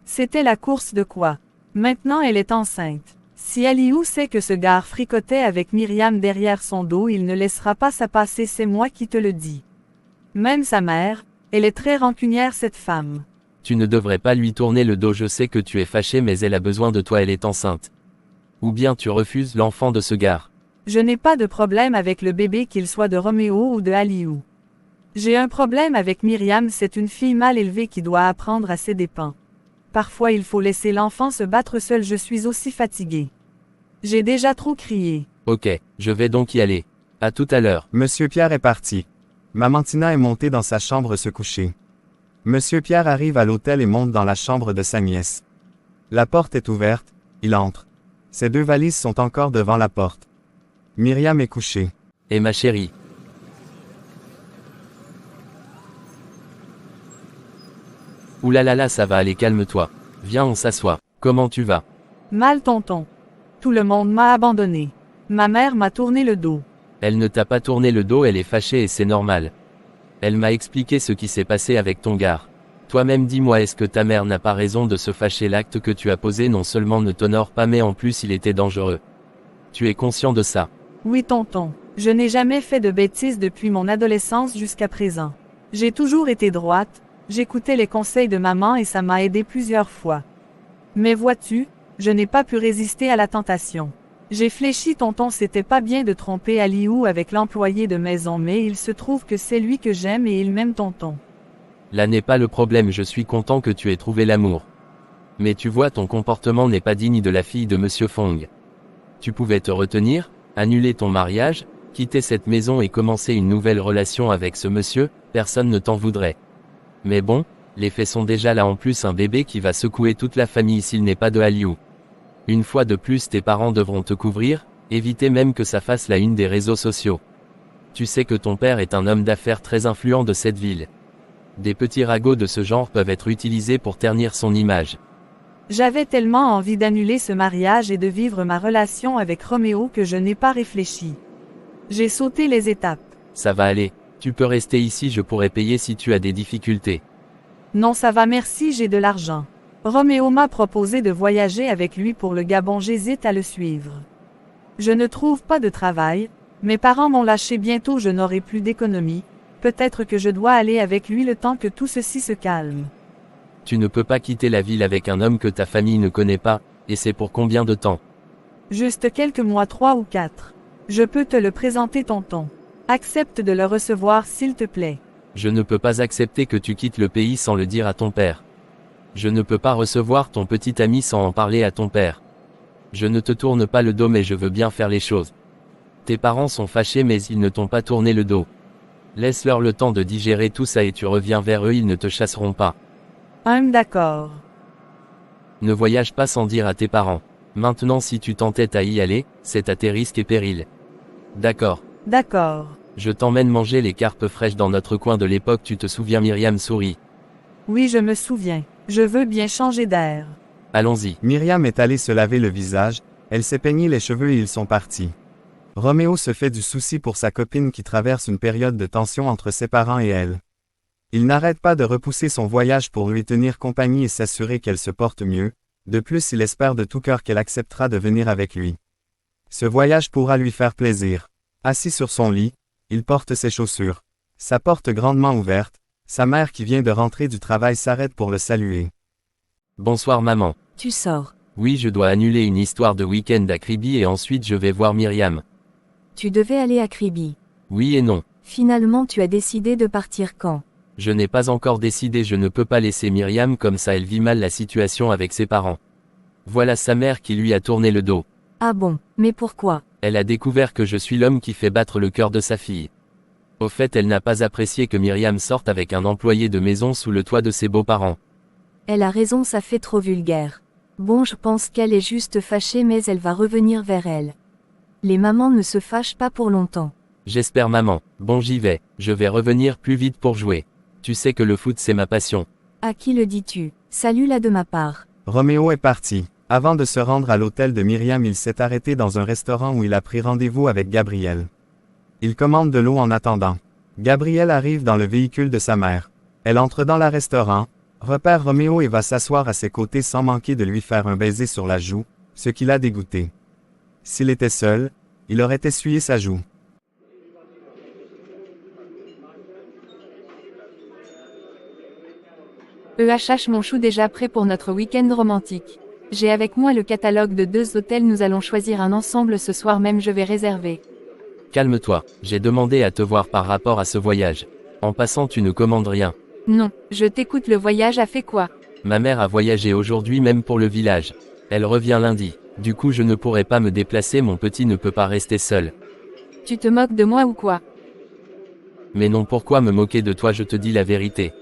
C'était la course de quoi? Maintenant elle est enceinte. Si Aliou sait que ce gars fricotait avec Myriam derrière son dos, il ne laissera pas ça passer, c'est moi qui te le dis. Même sa mère, elle est très rancunière cette femme. Tu ne devrais pas lui tourner le dos, je sais que tu es fâché mais elle a besoin de toi, elle est enceinte. Ou bien tu refuses l'enfant de ce gars. Je n'ai pas de problème avec le bébé, qu'il soit de Roméo ou de Aliou. J'ai un problème avec Myriam, c'est une fille mal élevée qui doit apprendre à ses dépens. Parfois il faut laisser l'enfant se battre seul, je suis aussi fatiguée. J'ai déjà trop crié. Ok, je vais donc y aller. À tout à l'heure. Monsieur Pierre est parti. Maman Tina est montée dans sa chambre se coucher. Monsieur Pierre arrive à l'hôtel et monte dans la chambre de sa nièce. La porte est ouverte, il entre. Ses deux valises sont encore devant la porte. Myriam est couchée. Et ma chérie. Oulalala, ça va aller, calme-toi. Viens, on s'assoit. Comment tu vas? Mal, tonton. Tout le monde m'a abandonné. Ma mère m'a tourné le dos. Elle ne t'a pas tourné le dos, elle est fâchée et c'est normal. Elle m'a expliqué ce qui s'est passé avec ton gars. Toi-même dis-moi, est-ce que ta mère n'a pas raison de se fâcher? L'acte que tu as posé non seulement ne t'honore pas mais en plus il était dangereux. Tu es conscient de ça? Oui, tonton. Je n'ai jamais fait de bêtises depuis mon adolescence jusqu'à présent. J'ai toujours été droite, j'écoutais les conseils de maman et ça m'a aidé plusieurs fois. Mais vois-tu, je n'ai pas pu résister à la tentation. J'ai fléchi, tonton, c'était pas bien de tromper Aliou avec l'employé de maison, mais il se trouve que c'est lui que j'aime et il m'aime, tonton. Là n'est pas le problème, je suis content que tu aies trouvé l'amour. Mais tu vois, ton comportement n'est pas digne de la fille de Monsieur Fong. Tu pouvais te retenir, annuler ton mariage, quitter cette maison et commencer une nouvelle relation avec ce monsieur, personne ne t'en voudrait. Mais bon, les faits sont déjà là, en plus un bébé qui va secouer toute la famille s'il n'est pas de Hallyu. Une fois de plus tes parents devront te couvrir, éviter même que ça fasse la une des réseaux sociaux. Tu sais que ton père est un homme d'affaires très influent de cette ville. Des petits ragots de ce genre peuvent être utilisés pour ternir son image. J'avais tellement envie d'annuler ce mariage et de vivre ma relation avec Roméo que je n'ai pas réfléchi. J'ai sauté les étapes. Ça va aller, tu peux rester ici, je pourrais payer si tu as des difficultés. Non, ça va, merci, j'ai de l'argent. Roméo m'a proposé de voyager avec lui pour le Gabon, j'hésite à le suivre. Je ne trouve pas de travail, mes parents m'ont lâché, bientôt je n'aurai plus d'économie, peut-être que je dois aller avec lui le temps que tout ceci se calme. Tu ne peux pas quitter la ville avec un homme que ta famille ne connaît pas, et c'est pour combien de temps? Juste quelques mois, 3 ou 4. Je peux te le présenter, tonton. Accepte de le recevoir s'il te plaît. Je ne peux pas accepter que tu quittes le pays sans le dire à ton père. Je ne peux pas recevoir ton petit ami sans en parler à ton père. Je ne te tourne pas le dos, mais je veux bien faire les choses. Tes parents sont fâchés, mais ils ne t'ont pas tourné le dos. Laisse-leur le temps de digérer tout ça et tu reviens vers eux, ils ne te chasseront pas. D'accord. Ne voyage pas sans dire à tes parents. Maintenant, si tu t'entêtes à y aller, c'est à tes risques et périls. D'accord. D'accord. Je t'emmène manger les carpes fraîches dans notre coin de l'époque, tu te souviens? Myriam sourit. Oui, je me souviens. Je veux bien changer d'air. Allons-y. Myriam est allée se laver le visage, elle s'est peigné les cheveux et ils sont partis. Roméo se fait du souci pour sa copine qui traverse une période de tension entre ses parents et elle. Il n'arrête pas de repousser son voyage pour lui tenir compagnie et s'assurer qu'elle se porte mieux, de plus il espère de tout cœur qu'elle acceptera de venir avec lui. Ce voyage pourra lui faire plaisir. Assis sur son lit, il porte ses chaussures. Sa porte grandement ouverte, sa mère qui vient de rentrer du travail s'arrête pour le saluer. Bonsoir maman. Tu sors. Oui, je dois annuler une histoire de week-end à Kribi et ensuite je vais voir Myriam. Tu devais aller à Kribi. Oui et non. Finalement tu as décidé de partir quand? Je n'ai pas encore décidé, je ne peux pas laisser Myriam comme ça, elle vit mal la situation avec ses parents. Voilà sa mère qui lui a tourné le dos. Ah bon, mais pourquoi? Elle a découvert que je suis l'homme qui fait battre le cœur de sa fille. Au fait, elle n'a pas apprécié que Myriam sorte avec un employé de maison sous le toit de ses beaux-parents. Elle a raison, ça fait trop vulgaire. Bon, je pense qu'elle est juste fâchée, mais elle va revenir vers elle. Les mamans ne se fâchent pas pour longtemps. J'espère maman. Bon, j'y vais, je vais revenir plus vite pour jouer. Tu sais que le foot c'est ma passion. À qui le dis-tu? Salut là de ma part. Roméo est parti. Avant de se rendre à l'hôtel de Myriam, il s'est arrêté dans un restaurant où il a pris rendez-vous avec Gabriel. Il commande de l'eau en attendant. Gabriel arrive dans le véhicule de sa mère. Elle entre dans le restaurant, repère Roméo et va s'asseoir à ses côtés sans manquer de lui faire un baiser sur la joue, ce qui l'a dégoûté. S'il était seul, il aurait essuyé sa joue. Mon chou déjà prêt pour notre week-end romantique. J'ai avec moi le catalogue de 2 hôtels, nous allons choisir un ensemble ce soir même, je vais réserver. Calme-toi, j'ai demandé à te voir par rapport à ce voyage. En passant, tu ne commandes rien. Non, je t'écoute, le voyage a fait quoi? Ma mère a voyagé aujourd'hui même pour le village. Elle revient lundi. Du coup je ne pourrai pas me déplacer, mon petit ne peut pas rester seul. Tu te moques de moi ou quoi? Mais non, pourquoi me moquer de toi, je te dis la vérité.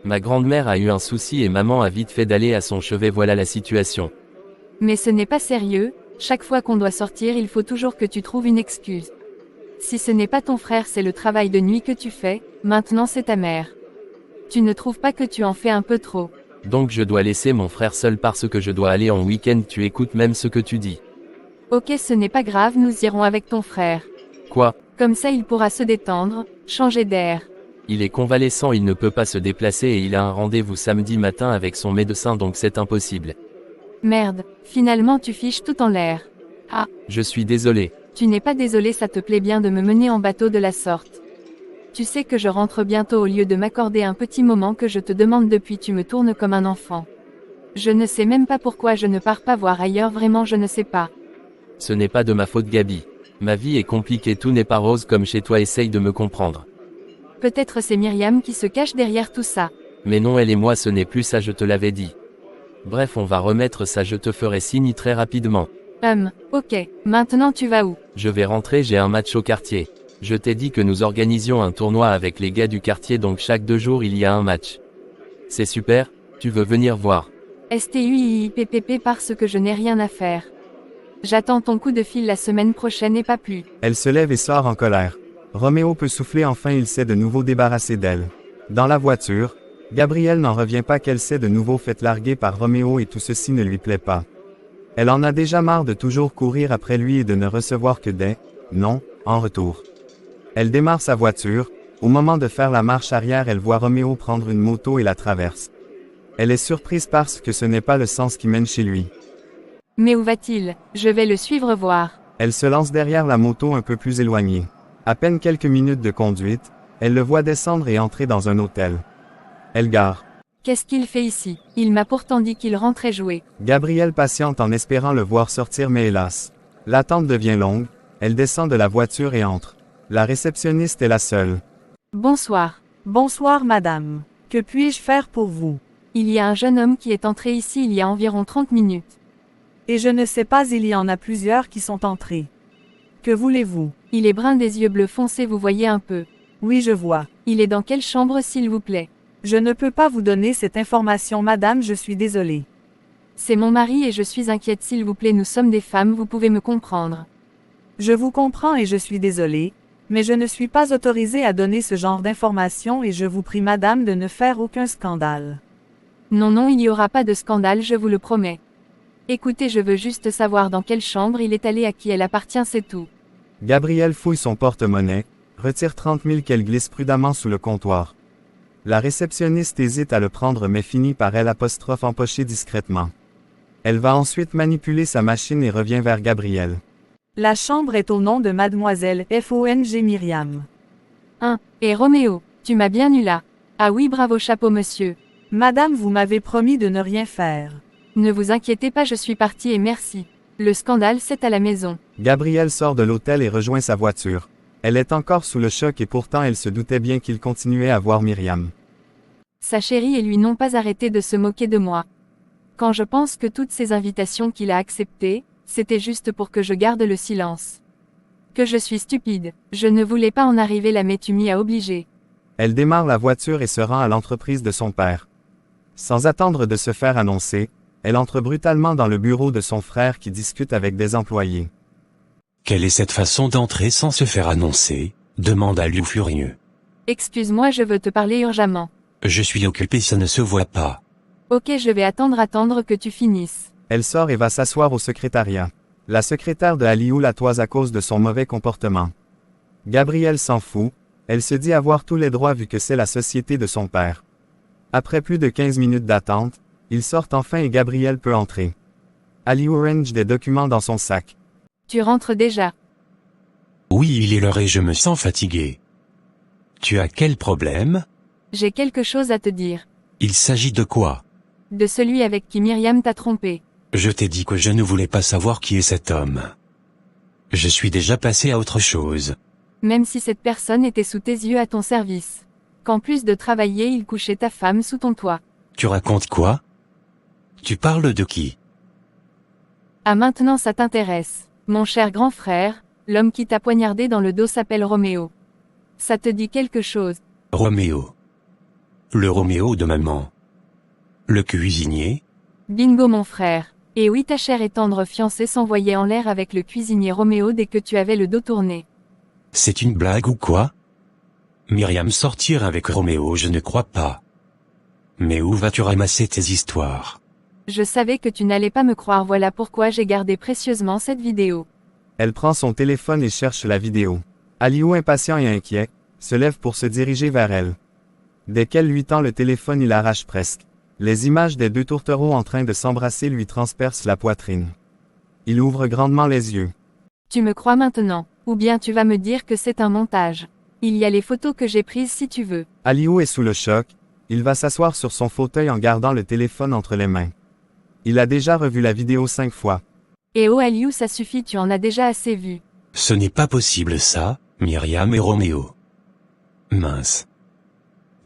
Ma grande-mère a eu un souci et maman a vite fait d'aller à son chevet, voilà la situation. Mais ce n'est pas sérieux, chaque fois qu'on doit sortir il faut toujours que tu trouves une excuse. Si ce n'est pas ton frère, c'est le travail de nuit que tu fais, maintenant c'est ta mère. Tu ne trouves pas que tu en fais un peu trop? Donc je dois laisser mon frère seul parce que je dois aller en week-end, tu écoutes même ce que tu dis. Ok, ce n'est pas grave, nous irons avec ton frère. Quoi? Comme ça il pourra se détendre, changer d'air. Il est convalescent, il ne peut pas se déplacer et il a un rendez-vous samedi matin avec son médecin, donc c'est impossible. Merde, finalement tu fiches tout en l'air. Ah, Je suis désolé. tu n'es pas désolé, ça te plaît bien de me mener en bateau de la sorte. Tu sais que je rentre bientôt, au lieu de m'accorder un petit moment que je te demande depuis, tu me tournes comme un enfant. Je ne sais même pas pourquoi je ne pars pas voir ailleurs, vraiment je ne sais pas. Ce n'est pas de ma faute, Gabi. Ma vie est compliquée, tout n'est pas rose comme chez toi, essaye de me comprendre. Peut-être c'est Myriam qui se cache derrière tout ça. Mais non, elle et moi ce n'est plus ça, je te l'avais dit. Bref, on va remettre ça, je te ferai signe très rapidement. Ok, maintenant tu vas où? Je vais rentrer, j'ai un match au quartier. Je t'ai dit que nous organisions un tournoi avec les gars du quartier, donc chaque 2 jours il y a un match. C'est super, tu veux venir voir? STUIIPPP parce que je n'ai rien à faire. J'attends ton coup de fil la semaine prochaine et pas plus. Elle se lève et sort en colère. Roméo peut souffler, enfin il s'est de nouveau débarrassé d'elle. Dans la voiture, Gabrielle n'en revient pas qu'elle s'est de nouveau faite larguer par Roméo et tout ceci ne lui plaît pas. Elle en a déjà marre de toujours courir après lui et de ne recevoir que des « non » en retour. Elle démarre sa voiture, au moment de faire la marche arrière elle voit Roméo prendre une moto et la traverse. Elle est surprise parce que ce n'est pas le sens qui mène chez lui. Mais où va-t-il? Je vais le suivre voir. Elle se lance derrière la moto un peu plus éloignée. À peine quelques minutes de conduite, elle le voit descendre et entrer dans un hôtel. Elle gare. Qu'est-ce qu'il fait ici? Il m'a pourtant dit qu'il rentrait jouer. Gabrielle patiente en espérant le voir sortir mais hélas. L'attente devient longue, elle descend de la voiture et entre. La réceptionniste est la seule. Bonsoir. Bonsoir madame. Que puis-je faire pour vous? Il y a un jeune homme qui est entré ici il y a environ 30 minutes. Et je ne sais pas, il y en a plusieurs qui sont entrés. Que voulez-vous? Il est brun des yeux bleus foncés, vous voyez un peu. Oui, je vois. Il est dans quelle chambre s'il vous plaît? Je ne peux pas vous donner cette information madame, je suis désolée. C'est mon mari et je suis inquiète s'il vous plaît, nous sommes des femmes, vous pouvez me comprendre. Je vous comprends et je suis désolée, mais je ne suis pas autorisée à donner ce genre d'informations et je vous prie madame de ne faire aucun scandale. Non, il n'y aura pas de scandale, je vous le promets. Écoutez, je veux juste savoir dans quelle chambre il est allé, à qui elle appartient, c'est tout. Gabrielle fouille son porte-monnaie, retire 30 000 qu'elle glisse prudemment sous le comptoir. La réceptionniste hésite à le prendre mais finit par empocher discrètement. Elle va ensuite manipuler sa machine et revient vers Gabrielle. La chambre est au nom de mademoiselle Fong Myriam. Et Roméo, tu m'as bien eu là. Ah oui, bravo, chapeau monsieur. Madame, vous m'avez promis de ne rien faire. Ne vous inquiétez pas, je suis partie et merci. Le scandale, c'est à la maison. Gabrielle sort de l'hôtel et rejoint sa voiture. Elle est encore sous le choc et pourtant elle se doutait bien qu'il continuait à voir Myriam. Sa chérie et lui n'ont pas arrêté de se moquer de moi. Quand je pense que toutes ces invitations qu'il a acceptées, c'était juste pour que je garde le silence. Que je suis stupide, je ne voulais pas en arriver là mais tu m'y as obligé. Elle démarre la voiture et se rend à l'entreprise de son père. Sans attendre de se faire annoncer, elle entre brutalement dans le bureau de son frère qui discute avec des employés. Quelle est cette façon d'entrer sans se faire annoncer? Demanda Liu furieux. Excuse-moi, je veux te parler urgemment. Je suis occupé, ça ne se voit pas. Ok, je vais attendre que tu finisses. Elle sort et va s'asseoir au secrétariat. La secrétaire de Aliou la toise à cause de son mauvais comportement. Gabrielle s'en fout, elle se dit avoir tous les droits vu que c'est la société de son père. Après plus de 15 minutes d'attente, ils sortent enfin et Gabrielle peut entrer. Aliou range des documents dans son sac. Tu rentres déjà. Oui, il est l'heure et je me sens fatigué. Tu as quel problème? J'ai quelque chose à te dire. Il s'agit de quoi? De celui avec qui Myriam t'a trompé. Je t'ai dit que je ne voulais pas savoir qui est cet homme. Je suis déjà passé à autre chose. Même si cette personne était sous tes yeux à ton service. Qu'en plus de travailler, il couchait ta femme sous ton toit. Tu racontes quoi? Tu parles de qui? Ah, maintenant ça t'intéresse. Mon cher grand frère, l'homme qui t'a poignardé dans le dos s'appelle Roméo. Ça te dit quelque chose? Roméo. Le Roméo de maman. Le cuisinier? Bingo mon frère. Et oui, ta chère et tendre fiancée s'envoyait en l'air avec le cuisinier Roméo dès que tu avais le dos tourné. C'est une blague ou quoi? Myriam sortir avec Roméo, je ne crois pas. Mais où vas-tu ramasser tes histoires? Je savais que tu n'allais pas me croire, voilà pourquoi j'ai gardé précieusement cette vidéo. Elle prend son téléphone et cherche la vidéo. Aliou, impatient et inquiet, se lève pour se diriger vers elle. Dès qu'elle lui tend le téléphone, il arrache presque. Les images des deux tourtereaux en train de s'embrasser lui transpercent la poitrine. Il ouvre grandement les yeux. Tu me crois maintenant, ou bien tu vas me dire que c'est un montage. Il y a les photos que j'ai prises si tu veux. Aliou est sous le choc, il va s'asseoir sur son fauteuil en gardant le téléphone entre les mains. Il a déjà revu la vidéo 5 fois. Et oh Aliou, ça suffit, tu en as déjà assez vu. Ce n'est pas possible ça, Myriam et Roméo. Mince.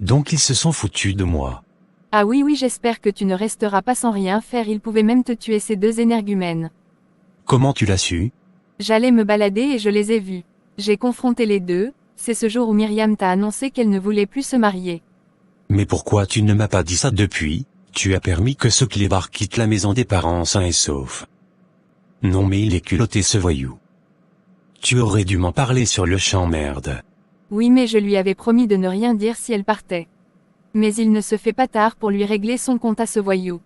Donc ils se sont foutus de moi. Ah oui oui j'espère que tu ne resteras pas sans rien faire, ils pouvaient même te tuer ces deux énergumènes. Comment tu l'as su? J'allais me balader et je les ai vus. J'ai confronté les deux, c'est ce jour où Myriam t'a annoncé qu'elle ne voulait plus se marier. Mais pourquoi tu ne m'as pas dit ça depuis? Tu as permis que ce clébard quitte la maison des parents sains et saufs. Non mais il est culotté ce voyou. Tu aurais dû m'en parler sur le champ, merde. Oui mais je lui avais promis de ne rien dire si elle partait. Mais il ne se fait pas tard pour lui régler son compte à ce voyou.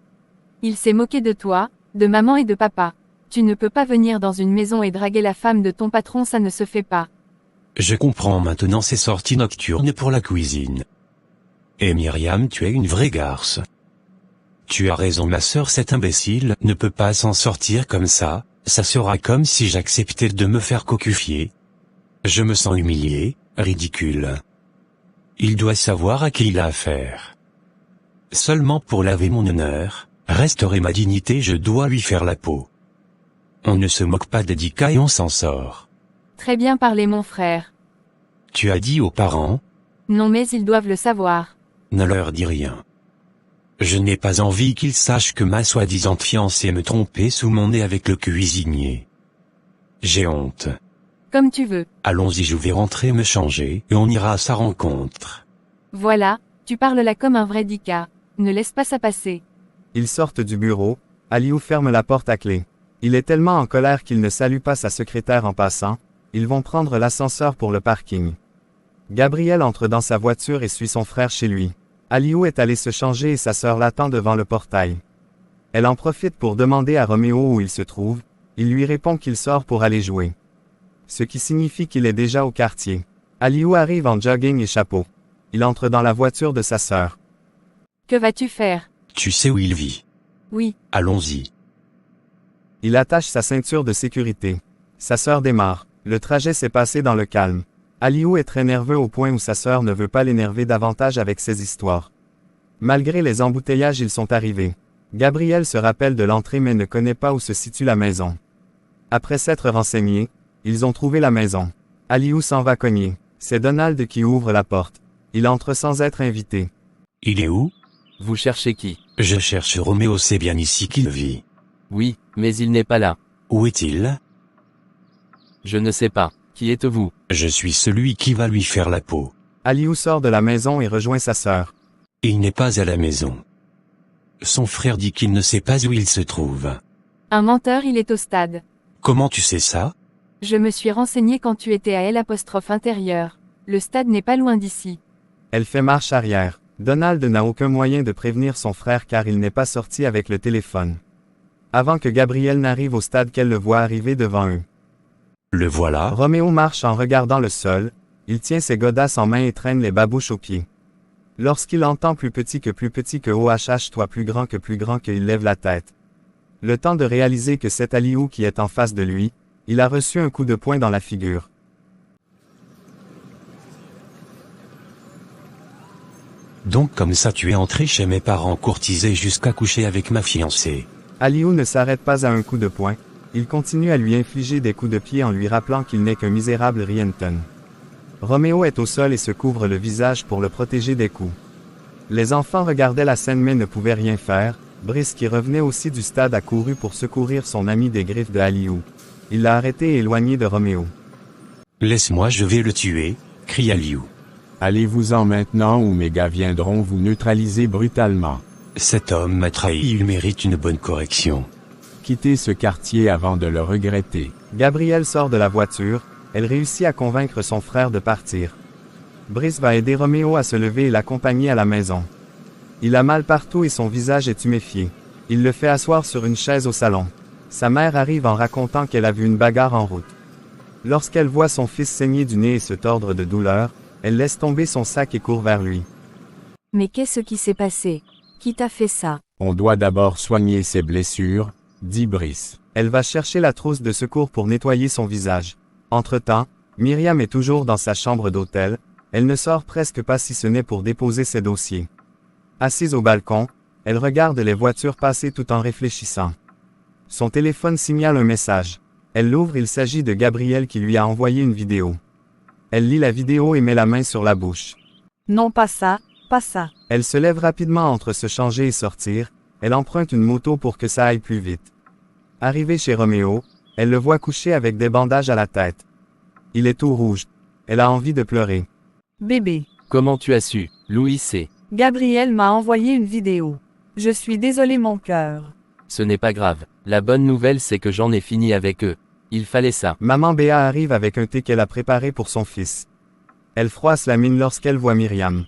Il s'est moqué de toi, de maman et de papa. Tu ne peux pas venir dans une maison et draguer la femme de ton patron, ça ne se fait pas. Je comprends maintenant ces sorties nocturnes pour la cuisine. Et Myriam, tu es une vraie garce. Tu as raison ma sœur, cet imbécile ne peut pas s'en sortir comme ça sera comme si j'acceptais de me faire cocufier. Je me sens humilié, ridicule. Il doit savoir à qui il a affaire. Seulement pour laver mon honneur, restaurer ma dignité, je dois lui faire la peau. On ne se moque pas d'Edika et on s'en sort. Très bien parlé mon frère. Tu as dit aux parents? Non mais ils doivent le savoir. Ne leur dis rien. Je n'ai pas envie qu'ils sachent que ma soi-disant fiancée me trompait sous mon nez avec le cuisinier. J'ai honte. Comme tu veux. Allons-y, je vais rentrer me changer et on ira à sa rencontre. Voilà, tu parles là comme un vrai Dika. Ne laisse pas ça passer. Ils sortent du bureau, Aliou ferme la porte à clé. Il est tellement en colère qu'il ne salue pas sa secrétaire en passant. Ils vont prendre l'ascenseur pour le parking. Gabriel entre dans sa voiture et suit son frère chez lui. Aliou est allé se changer et sa sœur l'attend devant le portail. Elle en profite pour demander à Roméo où il se trouve. Il lui répond qu'il sort pour aller jouer. Ce qui signifie qu'il est déjà au quartier. Aliou arrive en jogging et chapeau. Il entre dans la voiture de sa sœur. Que vas-tu faire? Tu sais où il vit? Oui. Allons-y. Il attache sa ceinture de sécurité. Sa sœur démarre. Le trajet s'est passé dans le calme. Aliou est très nerveux au point où sa sœur ne veut pas l'énerver davantage avec ses histoires. Malgré les embouteillages, ils sont arrivés. Gabriel se rappelle de l'entrée mais ne connaît pas où se situe la maison. Après s'être renseignés, ils ont trouvé la maison. Aliou s'en va cogner. C'est Donald qui ouvre la porte. Il entre sans être invité. Il est où? Vous cherchez qui? Je cherche Roméo, c'est bien ici qu'il vit. Oui, mais il n'est pas là. Où est-il? Je ne sais pas. Qui êtes-vous? Je suis celui qui va lui faire la peau. Aliou sort de la maison et rejoint sa sœur. Il n'est pas à la maison. Son frère dit qu'il ne sait pas où il se trouve. Un menteur, il est au stade. Comment tu sais ça? Je me suis renseigné quand tu étais à L'intérieur. Le stade n'est pas loin d'ici. Elle fait marche arrière. Donald n'a aucun moyen de prévenir son frère car il n'est pas sorti avec le téléphone. Avant que Gabriel n'arrive au stade qu'elle le voit arriver devant eux. Le voilà. Roméo marche en regardant le sol, il tient ses godasses en main et traîne les babouches aux pieds. Lorsqu'il entend plus petit que OHH, toi plus grand que il lève la tête. Le temps de réaliser que c'est Aliou qui est en face de lui, il a reçu un coup de poing dans la figure. Donc comme ça tu es entré chez mes parents courtisés jusqu'à coucher avec ma fiancée. Aliou ne s'arrête pas à un coup de poing. Il continue à lui infliger des coups de pied en lui rappelant qu'il n'est qu'un misérable Rienton. Roméo est au sol et se couvre le visage pour le protéger des coups. Les enfants regardaient la scène mais ne pouvaient rien faire. Brice qui revenait aussi du stade a couru pour secourir son ami des griffes de Aliou. Il l'a arrêté et éloigné de Roméo. Laisse-moi, je vais le tuer, crie Aliou. Allez-vous-en maintenant ou mes gars viendront vous neutraliser brutalement. Cet homme m'a trahi, il mérite une bonne correction. Quittez ce quartier avant de le regretter. Gabriel sort de la voiture, elle réussit à convaincre son frère de partir. Brice va aider Roméo à se lever et l'accompagner à la maison. Il a mal partout et son visage est tuméfié. Il le fait asseoir sur une chaise au salon. Sa mère arrive en racontant qu'elle a vu une bagarre en route. Lorsqu'elle voit son fils saigner du nez et se tordre de douleur, elle laisse tomber son sac et court vers lui. Mais qu'est-ce qui s'est passé? Qui t'a fait ça? On doit d'abord soigner ses blessures, dit Brice. Elle va chercher la trousse de secours pour nettoyer son visage. Entre-temps, Myriam est toujours dans sa chambre d'hôtel, elle ne sort presque pas si ce n'est pour déposer ses dossiers. Assise au balcon, elle regarde les voitures passer tout en réfléchissant. Son téléphone signale un message. Elle l'ouvre, il s'agit de Gabriel qui lui a envoyé une vidéo. Elle lit la vidéo et met la main sur la bouche. Non pas ça, pas ça. Elle se lève rapidement entre se changer et sortir, elle emprunte une moto pour que ça aille plus vite. Arrivée chez Roméo, elle le voit couché avec des bandages à la tête. Il est tout rouge. Elle a envie de pleurer. Bébé. Comment tu as su, Louis c'est. Gabriel m'a envoyé une vidéo. Je suis désolée mon cœur. Ce n'est pas grave. La bonne nouvelle c'est que j'en ai fini avec eux. Il fallait ça. Maman Béa arrive avec un thé qu'elle a préparé pour son fils. Elle froisse la mine lorsqu'elle voit Myriam.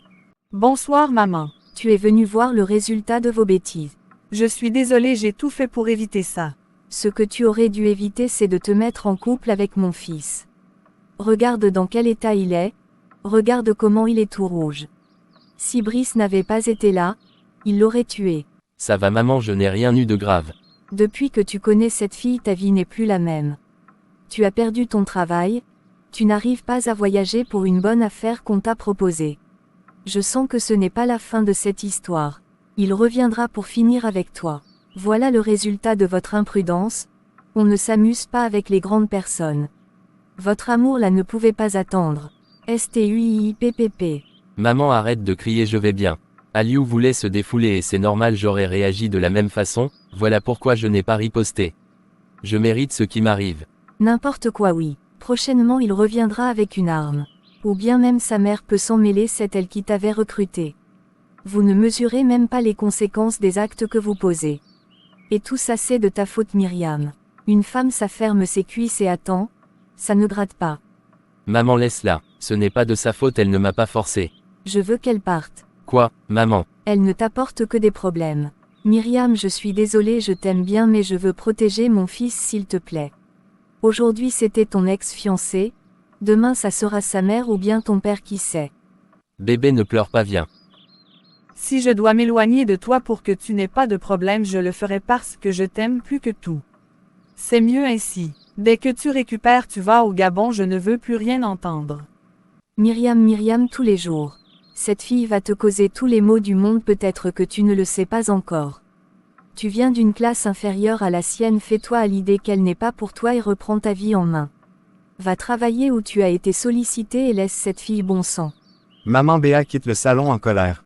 Bonsoir maman. Tu es venu voir le résultat de vos bêtises. Je suis désolée, j'ai tout fait pour éviter ça. Ce que tu aurais dû éviter, c'est de te mettre en couple avec mon fils. Regarde dans quel état il est, regarde comment il est tout rouge. Si Brice n'avait pas été là, il l'aurait tué. Ça va maman, je n'ai rien eu de grave. Depuis que tu connais cette fille, ta vie n'est plus la même. Tu as perdu ton travail, tu n'arrives pas à voyager pour une bonne affaire qu'on t'a proposée. Je sens que ce n'est pas la fin de cette histoire. Il reviendra pour finir avec toi. Voilà le résultat de votre imprudence. On ne s'amuse pas avec les grandes personnes. Votre amour là ne pouvait pas attendre. STUIIPPP. Maman arrête de crier, je vais bien. Aliou voulait se défouler et c'est normal, j'aurais réagi de la même façon, voilà pourquoi je n'ai pas riposté. Je mérite ce qui m'arrive. N'importe quoi, oui. Prochainement il reviendra avec une arme. Ou bien même sa mère peut s'en mêler, c'est elle qui t'avait recruté. Vous ne mesurez même pas les conséquences des actes que vous posez. Et tout ça c'est de ta faute Myriam. Une femme ça ferme ses cuisses et attend, ça ne gratte pas. Maman laisse-la, ce n'est pas de sa faute, elle ne m'a pas forcé. Je veux qu'elle parte. Quoi, maman? Elle ne t'apporte que des problèmes. Myriam, je suis désolée, je t'aime bien mais je veux protéger mon fils s'il te plaît. Aujourd'hui c'était ton ex-fiancé, demain ça sera sa mère ou bien ton père, qui sait. Bébé ne pleure pas, viens. Si je dois m'éloigner de toi pour que tu n'aies pas de problème, je le ferai parce que je t'aime plus que tout. C'est mieux ainsi. Dès que tu récupères, tu vas au Gabon, je ne veux plus rien entendre. Myriam, tous les jours. Cette fille va te causer tous les maux du monde, peut-être que tu ne le sais pas encore. Tu viens d'une classe inférieure à la sienne, fais-toi à l'idée qu'elle n'est pas pour toi et reprends ta vie en main. Va travailler où tu as été sollicité et laisse cette fille bon sang. Maman Béa quitte le salon en colère.